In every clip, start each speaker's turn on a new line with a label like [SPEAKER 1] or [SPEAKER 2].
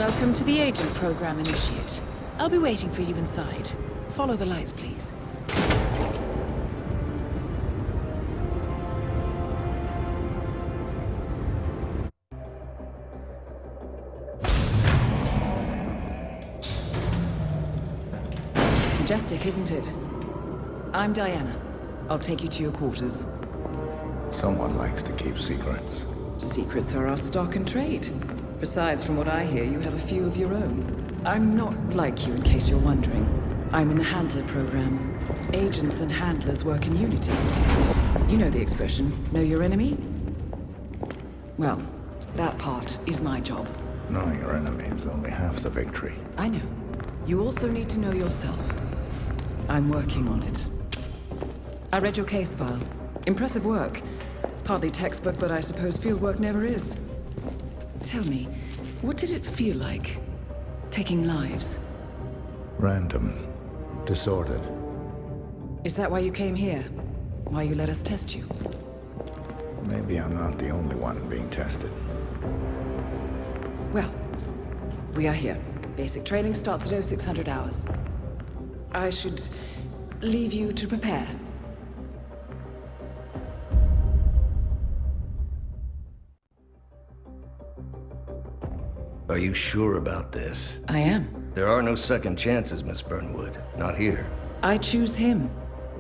[SPEAKER 1] Welcome to the Agent Program, Initiate. I'll be waiting for you inside. Follow the lights, please. Majestic, isn't it? I'm Diana. I'll take you to your quarters.
[SPEAKER 2] Someone likes to keep secrets.
[SPEAKER 1] Secrets are our stock and trade. Besides, from what I hear, you have a few of your own. I'm not like you, in case you're wondering. I'm in the Handler program. Agents and handlers work in unity. You know the expression, know your enemy? Well, that part is my job.
[SPEAKER 2] Knowing your enemy is only half the victory.
[SPEAKER 1] I know. You also need to know yourself. I'm working on it. I read your case file. Impressive work. Hardly textbook, but I suppose fieldwork never is. Tell me, what did it feel like, taking lives?
[SPEAKER 2] Random. Disordered.
[SPEAKER 1] Is that why you came here? Why you let us test you?
[SPEAKER 2] Maybe I'm not the only one being tested.
[SPEAKER 1] Well, we are here. Basic training starts at 0600 hours. I should leave you to prepare.
[SPEAKER 3] Are you sure about this?
[SPEAKER 1] I am.
[SPEAKER 3] There are no second chances, Miss Burnwood. Not here.
[SPEAKER 1] I choose him.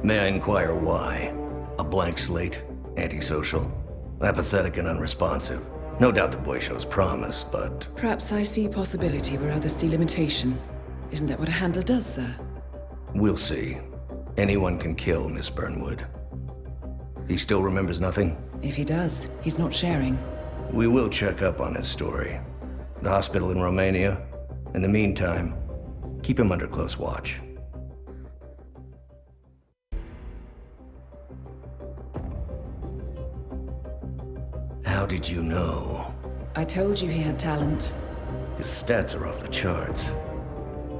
[SPEAKER 3] May I inquire why? A blank slate? Antisocial? Apathetic and unresponsive? No doubt the boy shows promise, but...
[SPEAKER 1] Perhaps I see possibility where others see limitation. Isn't that what a handler does, sir?
[SPEAKER 3] We'll see. Anyone can kill Miss Burnwood. He still remembers nothing?
[SPEAKER 1] If he does, he's not sharing.
[SPEAKER 3] We will check up on his story. The hospital in Romania. In the meantime, keep him under close watch. How did you know?
[SPEAKER 1] I told you he had talent.
[SPEAKER 3] His stats are off the charts.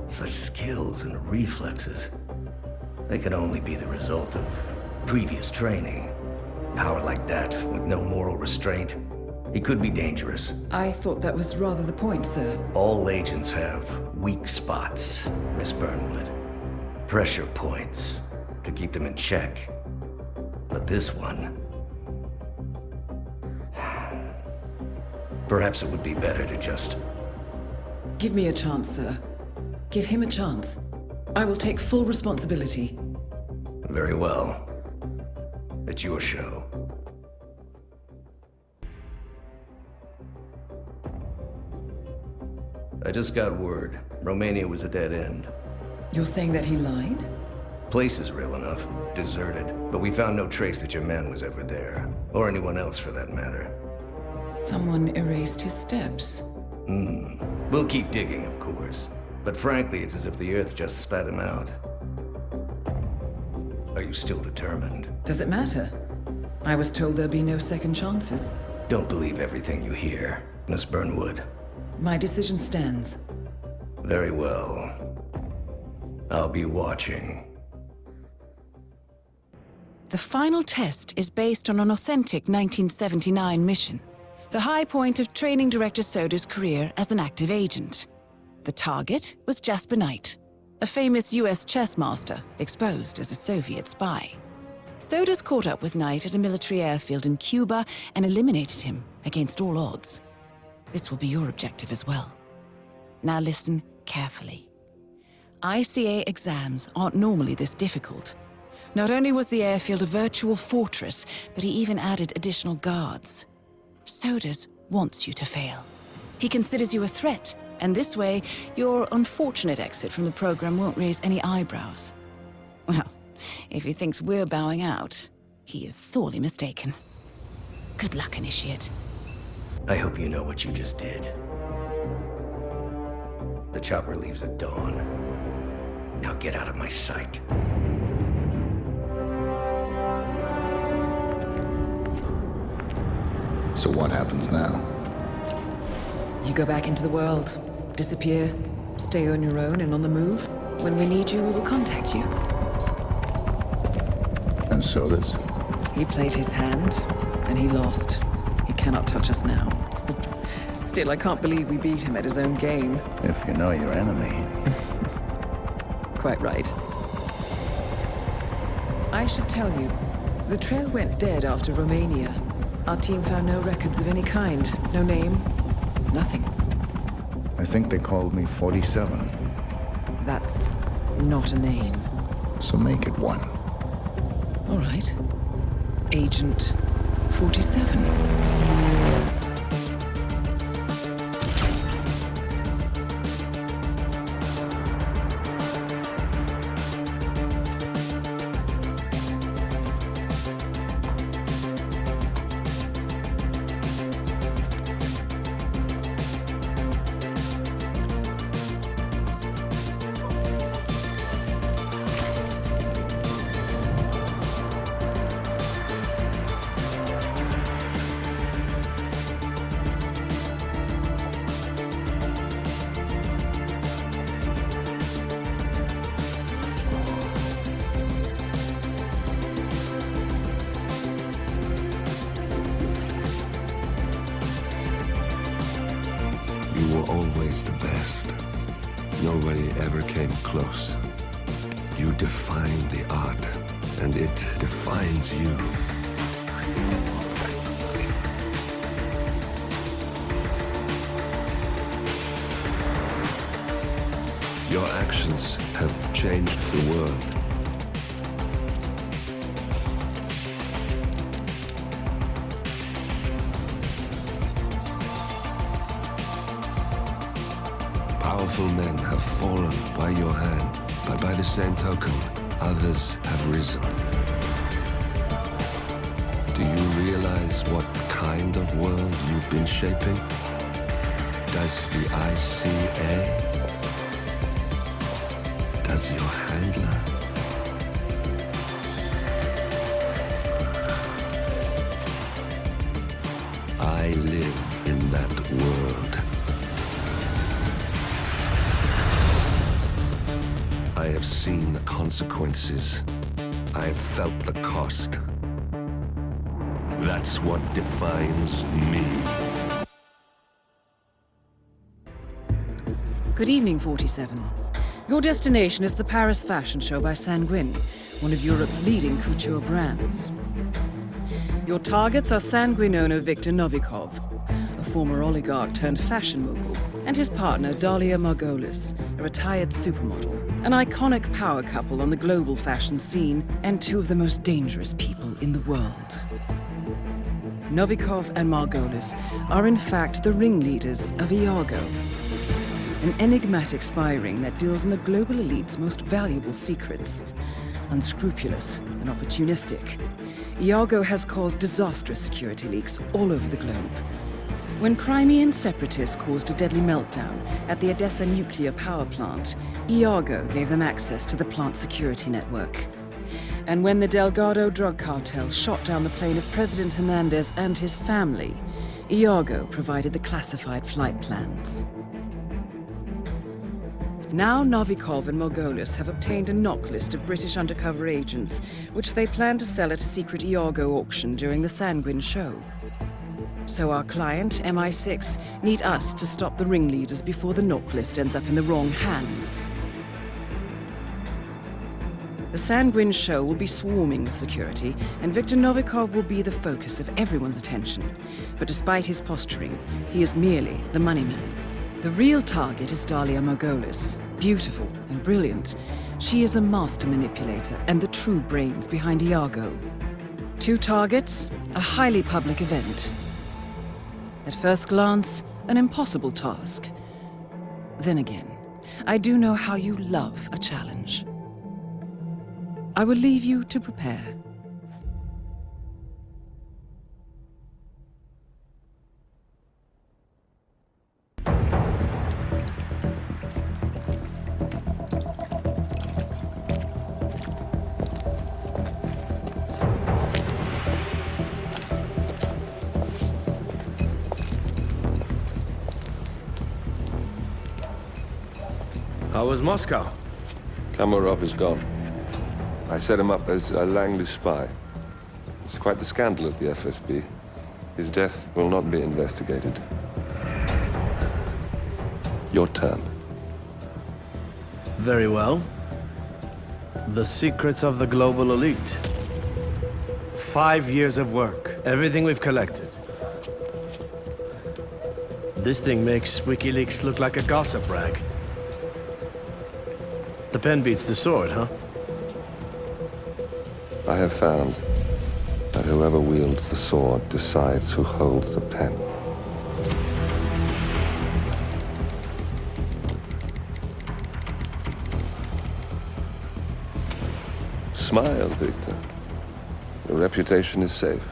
[SPEAKER 3] Such skills and reflexes. They can only be the result of previous training. Power like that, with no moral restraint. He could be dangerous.
[SPEAKER 1] I thought that was rather the point, sir.
[SPEAKER 3] All agents have weak spots, Miss Burnwood. Pressure points to keep them in check. But this one... Perhaps it would be better to just...
[SPEAKER 1] Give me a chance, sir. Give him a chance. I will take full responsibility.
[SPEAKER 3] Very well. It's your show. I just got word. Romania was a dead end.
[SPEAKER 1] You're saying that he lied?
[SPEAKER 3] Place is real enough. Deserted. But we found no trace that your man was ever there. Or anyone else for that matter.
[SPEAKER 1] Someone erased his steps.
[SPEAKER 3] We'll keep digging, of course. But frankly, it's as if the Earth just spat him out. Are you still determined?
[SPEAKER 1] Does it matter? I was told there'd be no second chances.
[SPEAKER 3] Don't believe everything you hear, Miss Burnwood.
[SPEAKER 1] My decision stands.
[SPEAKER 3] Very well. I'll be watching.
[SPEAKER 1] The final test is based on an authentic 1979 mission. The high point of Training Director Soda's career as an active agent. The target was Jasper Knight, a famous US chess master exposed as a Soviet spy. Soda's caught up with Knight at a military airfield in Cuba and eliminated him against all odds. This will be your objective as well. Now listen carefully. ICA exams aren't normally this difficult. Not only was the airfield a virtual fortress, but he even added additional guards. Sodas wants you to fail. He considers you a threat, and this way, your unfortunate exit from the program won't raise any eyebrows. Well, if he thinks we're bowing out, he is sorely mistaken. Good luck, Initiate.
[SPEAKER 3] I hope you know what you just did. The chopper leaves at dawn. Now get out of my sight.
[SPEAKER 2] So what happens now?
[SPEAKER 1] You go back into the world, disappear, stay on your own and on the move. When we need you, we will contact you.
[SPEAKER 2] And Sodas?
[SPEAKER 1] He played his hand, and he lost. He cannot touch us now.
[SPEAKER 4] Still, I can't believe we beat him at his own game.
[SPEAKER 2] If you know your enemy.
[SPEAKER 4] Quite right. I should tell you, the trail went dead after Romania. Our team found no records of any kind. No name, nothing.
[SPEAKER 2] I think they called me 47.
[SPEAKER 4] That's not a name.
[SPEAKER 2] So make it one.
[SPEAKER 4] All right. Agent 47.
[SPEAKER 5] You were always the best. Nobody ever came close. You define the art, and it defines you. Your actions have changed the world. Powerful men have fallen by your hand, but by the same token, others have risen. Do you realize what kind of world you've been shaping? Does the ICA? Does your handler? I live in that world. I have seen the consequences. I have felt the cost. That's what defines me.
[SPEAKER 4] Good evening, 47. Your destination is the Paris Fashion Show by Sanguine, one of Europe's leading couture brands. Your targets are Sanguine owner Viktor Novikov, a former oligarch turned fashion mogul, and his partner Dalia Margolis, a retired supermodel, an iconic power couple on the global fashion scene, and two of the most dangerous people in the world. Novikov and Margolis are in fact the ringleaders of Iago, an enigmatic spy ring that deals in the global elite's most valuable secrets. Unscrupulous and opportunistic, Iago has caused disastrous security leaks all over the globe. When Crimean separatists caused a deadly meltdown at the Odessa nuclear power plant, Iago gave them access to the plant's security network. And when the Delgado drug cartel shot down the plane of President Hernandez and his family, Iago provided the classified flight plans. Now Novikov and Margolis have obtained a knock list of British undercover agents, which they plan to sell at a secret Iago auction during the Sanguine show. So our client, MI6, need us to stop the ringleaders before the knock list ends up in the wrong hands. The Sanguine show will be swarming with security, and Viktor Novikov will be the focus of everyone's attention. But despite his posturing, he is merely the money man. The real target is Dalia Margolis. Beautiful and brilliant, she is a master manipulator and the true brains behind Iago. Two targets, a highly public event. At first glance, an impossible task. Then again, I do know how you love a challenge. I will leave you to prepare.
[SPEAKER 6] How was Moscow?
[SPEAKER 5] Kamarov is gone. I set him up as a Langley spy. It's quite the scandal at the FSB. His death will not be investigated. Your turn.
[SPEAKER 6] Very well. The secrets of the global elite. 5 years of work. Everything we've collected. This thing makes WikiLeaks look like a gossip rag. The pen beats the sword, huh?
[SPEAKER 5] I have found that whoever wields the sword decides who holds the pen. Smile, Victor. Your reputation is safe.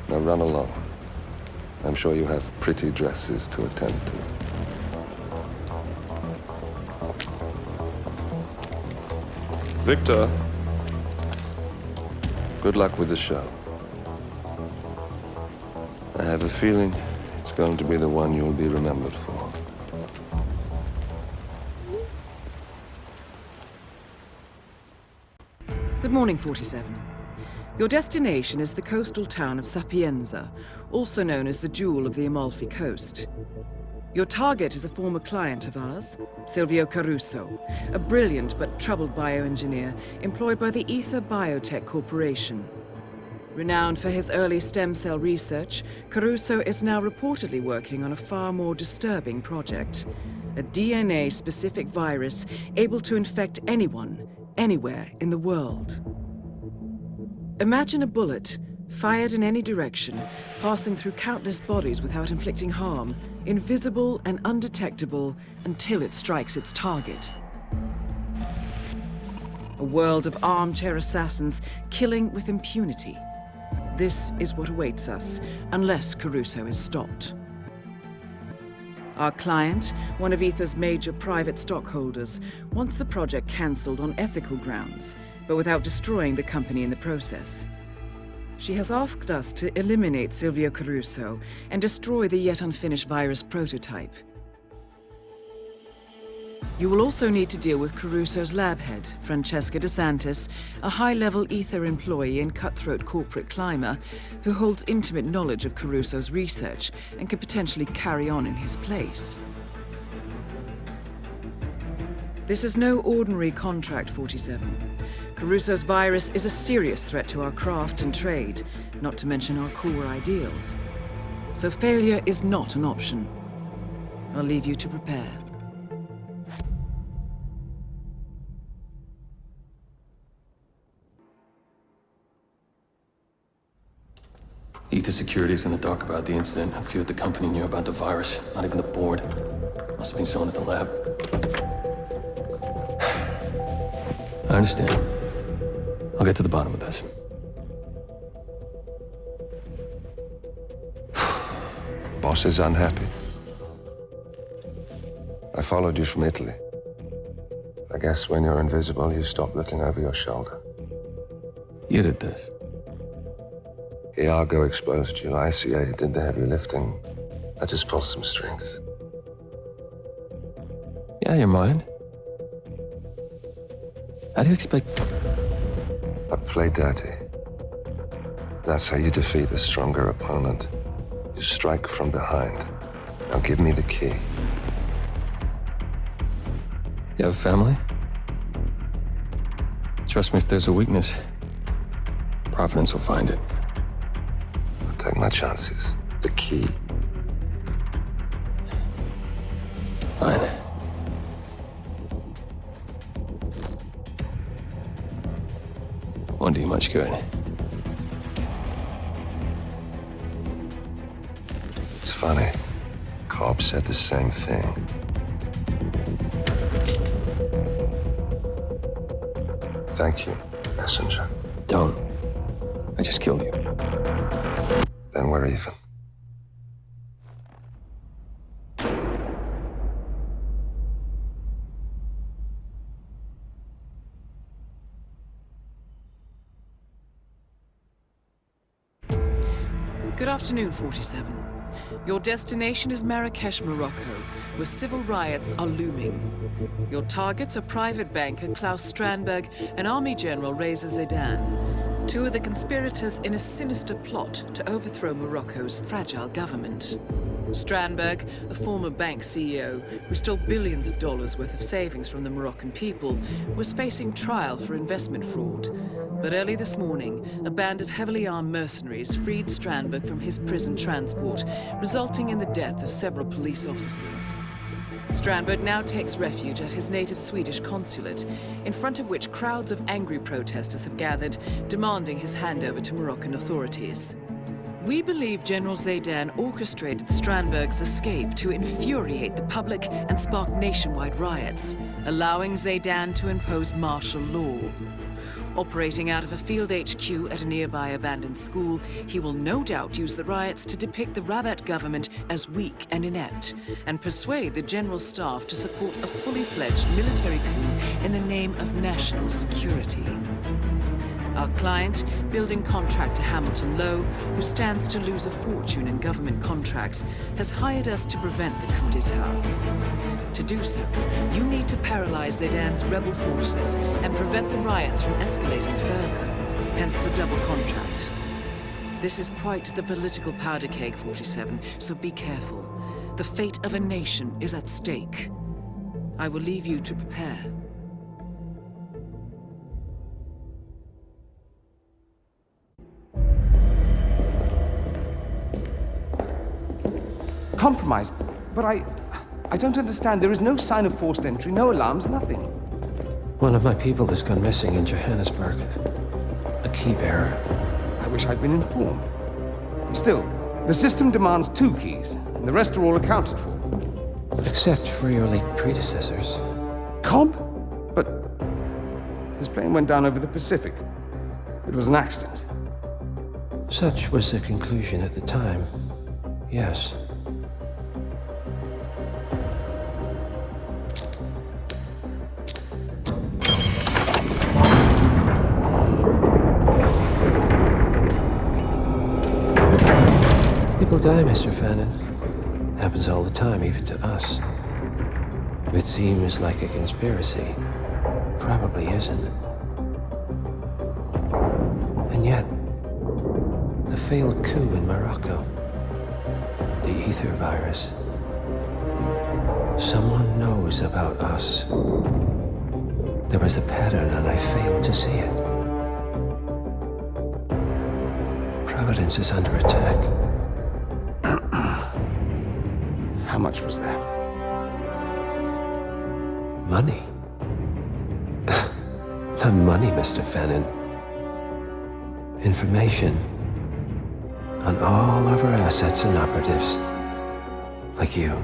[SPEAKER 5] Now run along. I'm sure you have pretty dresses to attend to. Victor, good luck with the show. I have a feeling it's going to be the one you'll be remembered for.
[SPEAKER 4] Good morning, 47. Your destination is the coastal town of Sapienza, also known as the Jewel of the Amalfi Coast. Your target is a former client of ours, Silvio Caruso, a brilliant but troubled bioengineer employed by the Ether Biotech Corporation. Renowned for his early stem cell research, Caruso is now reportedly working on a far more disturbing project, a DNA-specific virus able to infect anyone, anywhere in the world. Imagine a bullet, fired in any direction, passing through countless bodies without inflicting harm, invisible and undetectable until it strikes its target. A world of armchair assassins killing with impunity. This is what awaits us, unless Caruso is stopped. Our client, one of Ether's major private stockholders, wants the project cancelled on ethical grounds, but without destroying the company in the process. She has asked us to eliminate Silvio Caruso and destroy the yet unfinished virus prototype. You will also need to deal with Caruso's lab head, Francesca DeSantis, a high-level Ether employee and cutthroat corporate climber who holds intimate knowledge of Caruso's research and could potentially carry on in his place. This is no ordinary contract, 47. Caruso's virus is a serious threat to our craft and trade, not to mention our core ideals. So failure is not an option. I'll leave you to prepare.
[SPEAKER 7] Ether Security's in the dark about the incident. A few at the company knew about the virus, not even the board. Must have been someone at the lab. I understand. I'll get to the bottom of this.
[SPEAKER 5] Boss is unhappy. I followed you from Italy. I guess when you're invisible, you stop looking over your shoulder.
[SPEAKER 7] You did this.
[SPEAKER 5] R.A.G.E exposed you. ICA did the heavy lifting. I just pulled some strings.
[SPEAKER 7] Yeah, your mind. How do you expect...
[SPEAKER 5] I play dirty. That's how you defeat a stronger opponent. You strike from behind. Now give me the key.
[SPEAKER 7] You have a family? Trust me, if there's a weakness, Providence will find it.
[SPEAKER 5] I'll take my chances. The key.
[SPEAKER 7] Fine. Won't do you much good.
[SPEAKER 5] It's funny. Cobb said the same thing. Thank you, messenger.
[SPEAKER 7] Don't. I just killed you.
[SPEAKER 5] Then we're even.
[SPEAKER 4] Good afternoon, 47. Your destination is Marrakesh, Morocco, where civil riots are looming. Your targets are private banker Klaus Strandberg and Army General Reza Zaidan, two of the conspirators in a sinister plot to overthrow Morocco's fragile government. Strandberg, a former bank CEO who stole billions of dollars worth of savings from the Moroccan people, was facing trial for investment fraud. But early this morning, a band of heavily armed mercenaries freed Strandberg from his prison transport, resulting in the death of several police officers. Strandberg now takes refuge at his native Swedish consulate, in front of which crowds of angry protesters have gathered, demanding his handover to Moroccan authorities. We believe General Zaydan orchestrated Strandberg's escape to infuriate the public and spark nationwide riots, allowing Zaydan to impose martial law. Operating out of a field HQ at a nearby abandoned school, he will no doubt use the riots to depict the Rabat government as weak and inept, and persuade the general staff to support a fully fledged military coup in the name of national security. Our client, building contractor Hamilton Lowe, who stands to lose a fortune in government contracts, has hired us to prevent the coup d'etat. To do so, you need to paralyze Zaydan's rebel forces and prevent the riots from escalating further, hence the double contract. This is quite the political powder keg, 47, so be careful. The fate of a nation is at stake. I will leave you to prepare.
[SPEAKER 8] Compromised? But I don't understand. There is no sign of forced entry, no alarms, nothing.
[SPEAKER 9] One of my people has gone missing in Johannesburg. A key bearer.
[SPEAKER 8] I wish I'd been informed. Still, the system demands 2 keys, and the rest are all accounted for.
[SPEAKER 9] Except for your late predecessors.
[SPEAKER 8] Comp? But his plane went down over the Pacific. It was an accident.
[SPEAKER 9] Such was the conclusion at the time. Yes. People die, Mr. Fannin. Happens all the time, even to us. It seems like a conspiracy. Probably isn't. And yet, the failed coup in Morocco, the ether virus. Someone knows about us. There was a pattern and I failed to see it. Providence is under attack.
[SPEAKER 8] How much was that?
[SPEAKER 9] Money? Not money, Mr. Fannin. Information on all of our assets and operatives. Like you.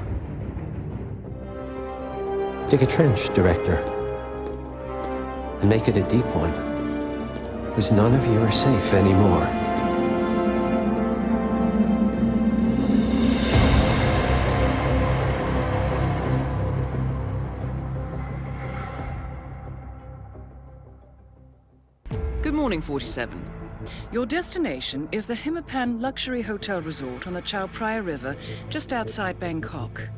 [SPEAKER 9] Dig a trench, Director. And make it a deep one. Because none of you are safe anymore.
[SPEAKER 4] Good morning, 47. Your destination is the HITMAN luxury hotel resort on the Chao Phraya River, just outside Bangkok.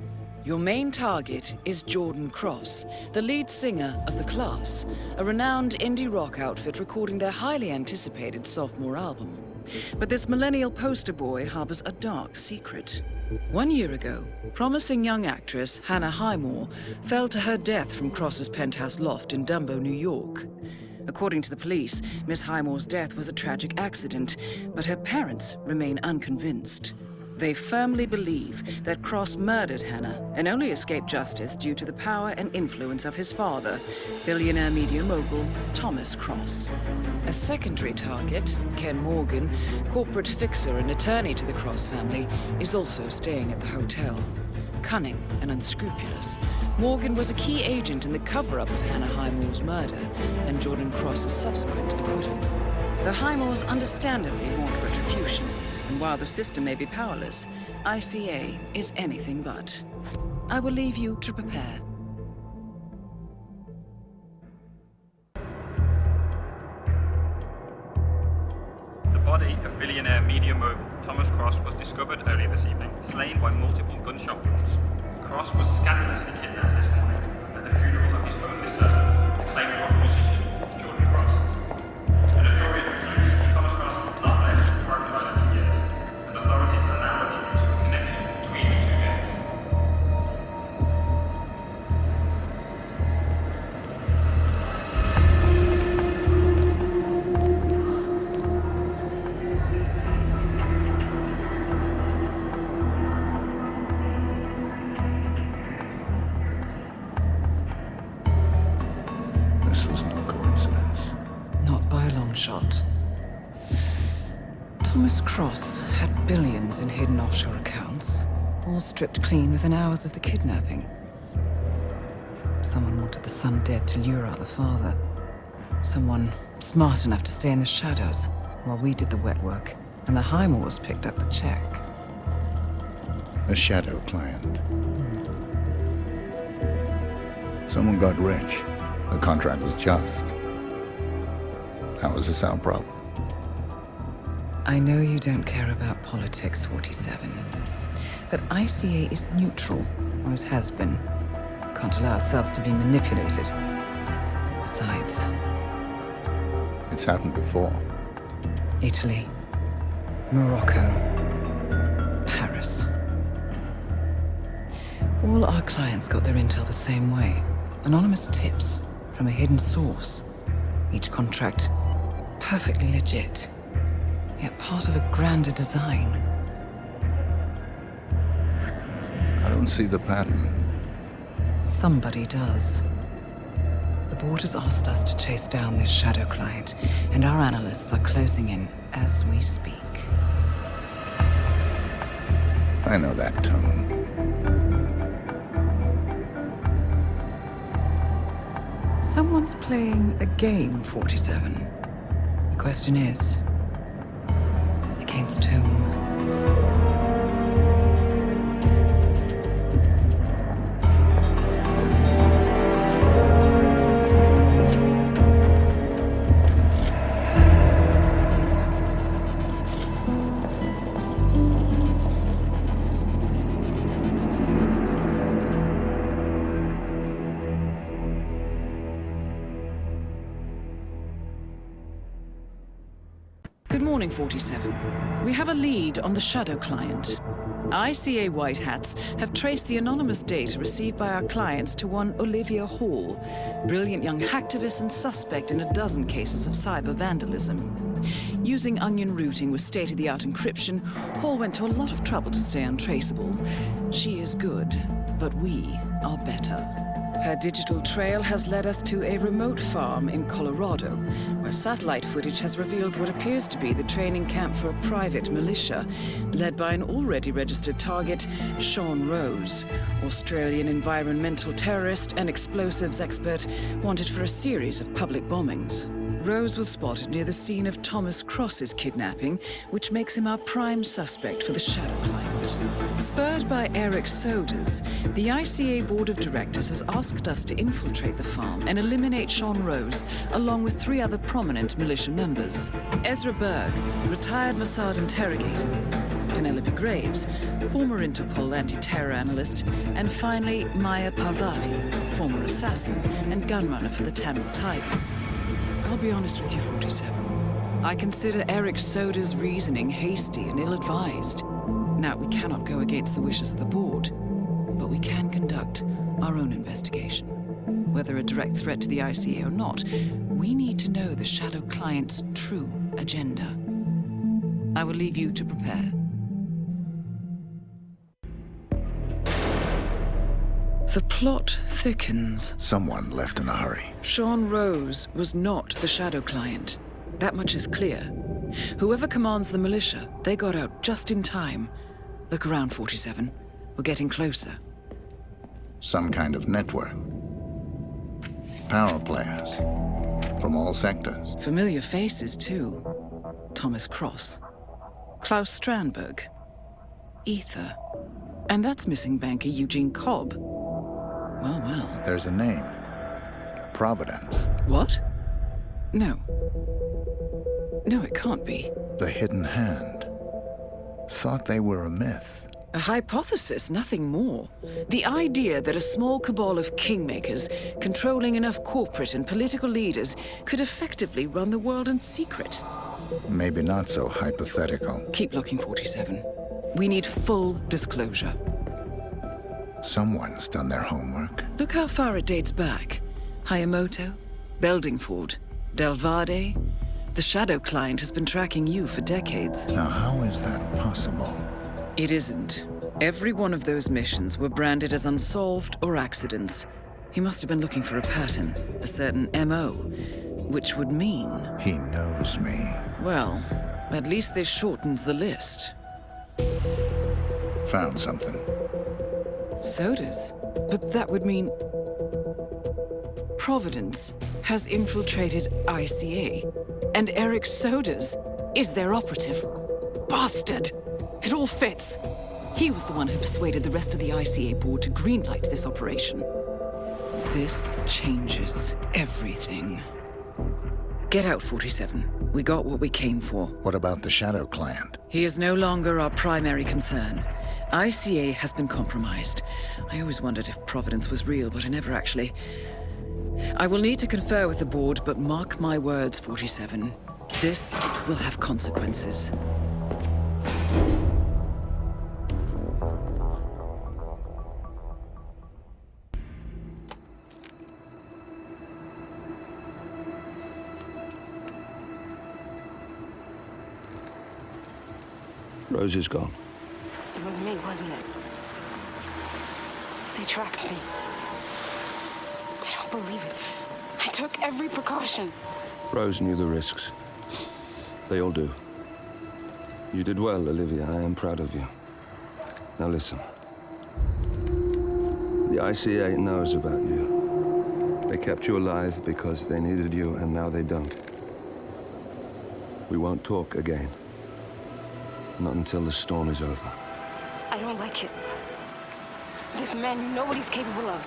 [SPEAKER 4] Your main target is Jordan Cross, the lead singer of The Class, a renowned indie rock outfit recording their highly anticipated sophomore album. But this millennial poster boy harbors a dark secret. 1 year ago, promising young actress Hannah Highmore fell to her death from Cross's penthouse loft in Dumbo, New York. According to the police, Miss Highmore's death was a tragic accident, but her parents remain unconvinced. They firmly believe that Cross murdered Hannah and only escaped justice due to the power and influence of his father, billionaire media mogul Thomas Cross. A secondary target, Ken Morgan, corporate fixer and attorney to the Cross family, is also staying at the hotel. Cunning and unscrupulous, Morgan was a key agent in the cover-up of Hannah Highmore's murder and Jordan Cross's subsequent acquittal. The Highmores understandably want retribution, and while the system may be powerless, ICA is anything but. I will leave you to prepare.
[SPEAKER 10] The body of billionaire media mogul Thomas Cross was discovered earlier this evening, slain by multiple gunshot wounds. Cross was scandalously kidnapped this morning at the funeral of his only son, acclaimed rock musician Jordan Cross. A notorious recluse, Thomas Cross has not left his apartment island in years, and authorities are now looking into a connection between the two.
[SPEAKER 4] shot. Thomas Cross had billions in hidden offshore accounts, all stripped clean within hours of the kidnapping. Someone wanted the son dead to lure out the father. Someone smart enough to stay in the shadows while we did the wet work, and the Highmoors picked up the check.
[SPEAKER 2] A shadow client. Someone got rich. The contract was just. That was a sound problem.
[SPEAKER 4] I know you don't care about politics, 47. But ICA is neutral, always has been. Can't allow ourselves to be manipulated. Besides...
[SPEAKER 2] It's happened before.
[SPEAKER 4] Italy, Morocco, Paris. All our clients got their intel the same way. Anonymous tips from a hidden source. Each contract perfectly legit, yet part of a grander design.
[SPEAKER 2] I don't see the pattern.
[SPEAKER 4] Somebody does. The board has asked us to chase down this shadow client, and our analysts are closing in as we speak.
[SPEAKER 2] I know that tone.
[SPEAKER 4] Someone's playing a game, 47. The question is, against whom?
[SPEAKER 1] Good morning, 47. We have a lead on the shadow client. ICA White Hats have traced the anonymous data received by our clients to one Olivia Hall, brilliant young hacktivist and suspect in a dozen cases of cyber vandalism. Using onion routing with state-of-the-art encryption, Hall went to a lot of trouble to stay untraceable. She is good, but we are better. Her digital trail has led us to a remote farm in Colorado, where satellite footage has revealed what appears to be the training camp for a private militia, led by an already registered target, Sean Rose, Australian environmental terrorist and explosives expert wanted for a series of public bombings. Rose was spotted near the scene of Thomas Cross's kidnapping, which makes him our prime suspect for the shadow client. Spurred by R.A.G.E sodas, the ICA Board of Directors has asked us to infiltrate the farm and eliminate Sean Rose, along with 3 other prominent militia members. Ezra Berg, retired Mossad interrogator, Penelope Graves, former Interpol anti-terror analyst, and finally Maya Parvati, former assassin and gunrunner for the Tamil Tigers. I'll be honest with you, 47. I consider R.A.G.E soda's reasoning hasty and ill-advised. Now, we cannot go against the wishes of the board, but we can conduct our own investigation. Whether a direct threat to the ICA or not, we need to know the shadow client's true agenda. I will leave you to prepare. The plot thickens.
[SPEAKER 2] Someone left in a hurry.
[SPEAKER 1] Sean Rose was not the shadow client. That much is clear. Whoever commands the militia, they got out just in time. Look around, 47. We're getting closer.
[SPEAKER 2] Some kind of network. Power players. From all sectors.
[SPEAKER 1] Familiar faces, too. Thomas Cross. Klaus Strandberg. Ether. And that's missing banker Eugene Cobb. Well, well.
[SPEAKER 2] There's a name. Providence.
[SPEAKER 1] What? No. No, it can't be.
[SPEAKER 2] The Hidden Hand. Thought they were a myth.
[SPEAKER 1] A hypothesis, nothing more. The idea that a small cabal of kingmakers, controlling enough corporate and political leaders, could effectively run the world in secret.
[SPEAKER 2] Maybe not so hypothetical.
[SPEAKER 1] Keep looking, 47. We need full disclosure.
[SPEAKER 2] Someone's done their homework.
[SPEAKER 1] Look how far it dates back. Hayamoto, Beldingford, Delvade. The shadow client has been tracking you for decades.
[SPEAKER 2] Now, how is that possible?
[SPEAKER 1] It isn't. Every one of those missions were branded as unsolved or accidents. He must have been looking for a pattern, a certain MO.
[SPEAKER 4] Which would mean...
[SPEAKER 2] He knows me.
[SPEAKER 4] Well, at least this shortens the list.
[SPEAKER 2] Found something.
[SPEAKER 4] Sodas? But that would mean... Providence has infiltrated ICA, and Eric Sodas is their operative. Bastard! It all fits. He was the one who persuaded the rest of the ICA board to greenlight this operation. This changes everything. Get out, 47. We got what we came for.
[SPEAKER 2] What about the Shadow Clan?
[SPEAKER 4] He is no longer our primary concern. ICA has been compromised. I always wondered if Providence was real, but I never actually... I will need to confer with the board, but mark my words, 47. This will have consequences.
[SPEAKER 5] Rose is gone.
[SPEAKER 11] It was me, wasn't it? They tracked me. I don't believe it. I took every precaution.
[SPEAKER 5] Rose knew the risks. They all do. You did well, Olivia. I am proud of you. Now listen. The ICA knows about you. They kept you alive because they needed you, and now they don't. We won't talk again. Not until the storm is over.
[SPEAKER 11] I don't like it. This man, you know what he's capable of.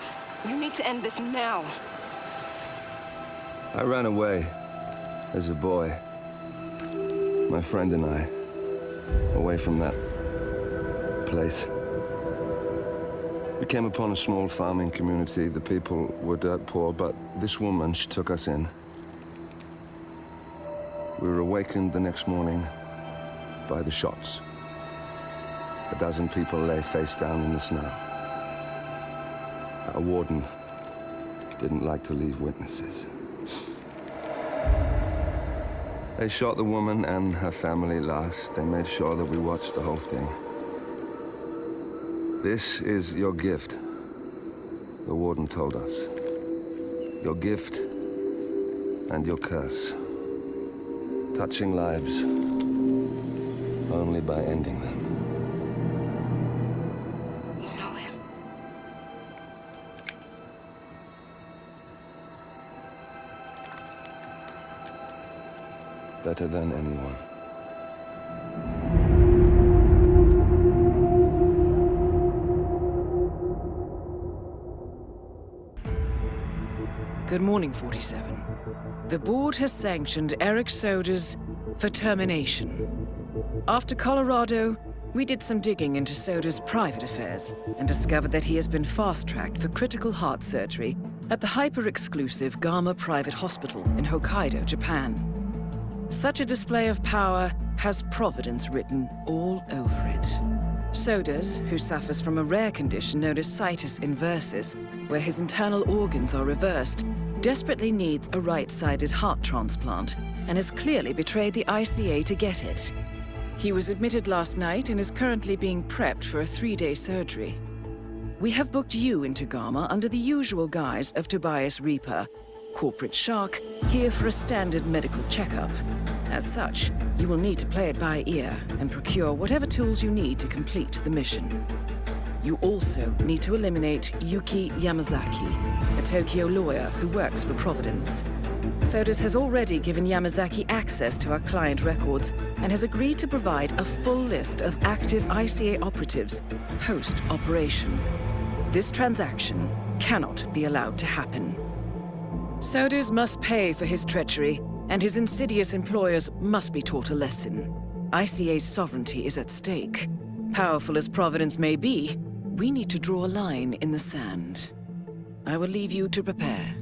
[SPEAKER 11] You need to end this now.
[SPEAKER 5] I ran away as a boy. My friend and I. Away from that place. We came upon a small farming community. The people were dirt poor, but this woman, she took us in. We were awakened the next morning by the shots. A dozen people lay face down in the snow. Our warden didn't like to leave witnesses. They shot the woman and her family last. They made sure that we watched the whole thing. This is your gift, the warden told us. Your gift and your curse. Touching lives only by ending them.
[SPEAKER 11] You know him.
[SPEAKER 5] Better than anyone.
[SPEAKER 4] Good morning, 47. The board has sanctioned Eric Sodas for termination. After Colorado, we did some digging into Soda's private affairs and discovered that he has been fast-tracked for critical heart surgery at the hyper-exclusive Gama Private Hospital in Hokkaido, Japan. Such a display of power has Providence written all over it. Sodas, who suffers from a rare condition known as situs inversus, where his internal organs are reversed, desperately needs a right-sided heart transplant and has clearly betrayed the ICA to get it. He was admitted last night and is currently being prepped for a 3-day surgery. We have booked you into Gama under the usual guise of Tobias Reaper, corporate shark, here for a standard medical checkup. As such, you will need to play it by ear and procure whatever tools you need to complete the mission. You also need to eliminate Yuki Yamazaki, a Tokyo lawyer who works for Providence. Sodas has already given Yamazaki access to our client records and has agreed to provide a full list of active ICA operatives post-operation. This transaction cannot be allowed to happen. Sodas must pay for his treachery, and his insidious employers must be taught a lesson. ICA's sovereignty is at stake. Powerful as Providence may be, we need to draw a line in the sand. I will leave you to prepare.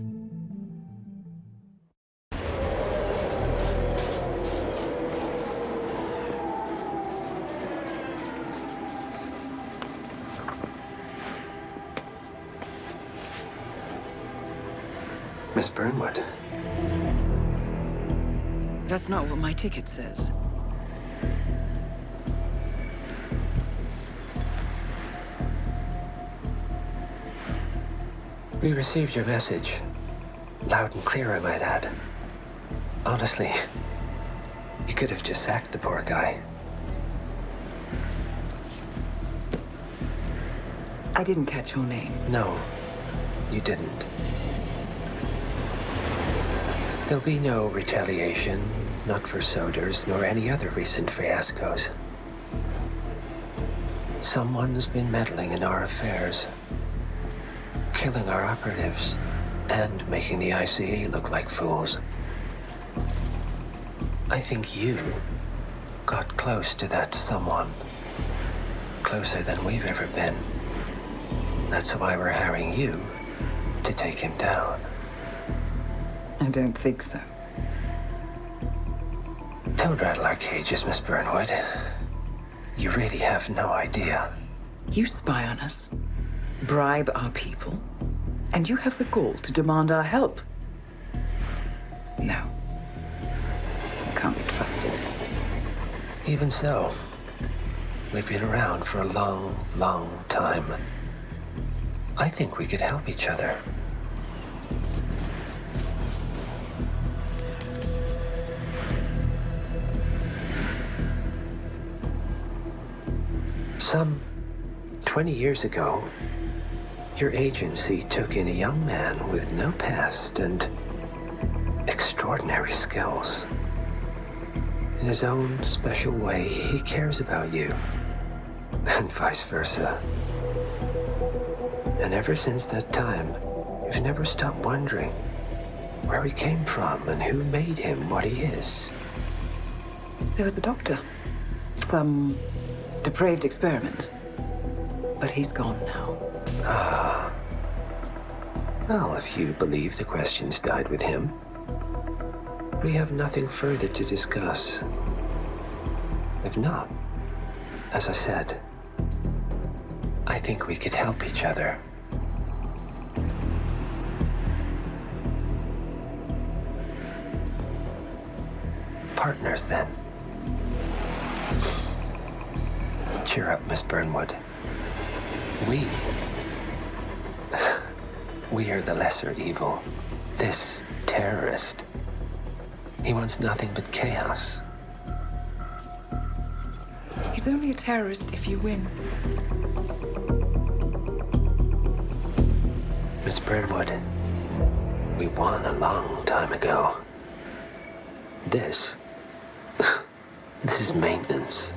[SPEAKER 9] Miss Burnwood.
[SPEAKER 4] That's not what my ticket says.
[SPEAKER 9] We received your message. Loud and clear, I might add. Honestly, you could have just sacked the poor guy.
[SPEAKER 4] I didn't catch your name.
[SPEAKER 9] No, you didn't. There'll be no retaliation, not for Soders, nor any other recent fiascos. Someone's been meddling in our affairs, killing our operatives, and making the ICE look like fools. I think you got close to that someone. Closer than we've ever been. That's why we're hiring you to take him down.
[SPEAKER 4] I don't think so.
[SPEAKER 9] Don't rattle our cages, Miss Burnwood. You really have no idea.
[SPEAKER 4] You spy on us, bribe our people, and you have the gall to demand our help. No. You can't be trusted.
[SPEAKER 9] Even so, we've been around for a long, long time. I think we could help each other. Some 20 years ago, your agency took in a young man with no past and extraordinary skills. In his own special way, he cares about you, and vice versa. And ever since that time, you've never stopped wondering where he came from and who made him what he is.
[SPEAKER 4] There was a doctor. Some depraved experiment. But he's gone now.
[SPEAKER 9] Ah. Well, if you believe the questions died with him, we have nothing further to discuss. If not, as I said, I think we could help each other. Partners, then. Cheer up, Miss Burnwood. We are the lesser evil. This terrorist, he wants nothing but chaos.
[SPEAKER 4] He's only a terrorist if you win.
[SPEAKER 9] Miss Burnwood, we won a long time ago. This is maintenance.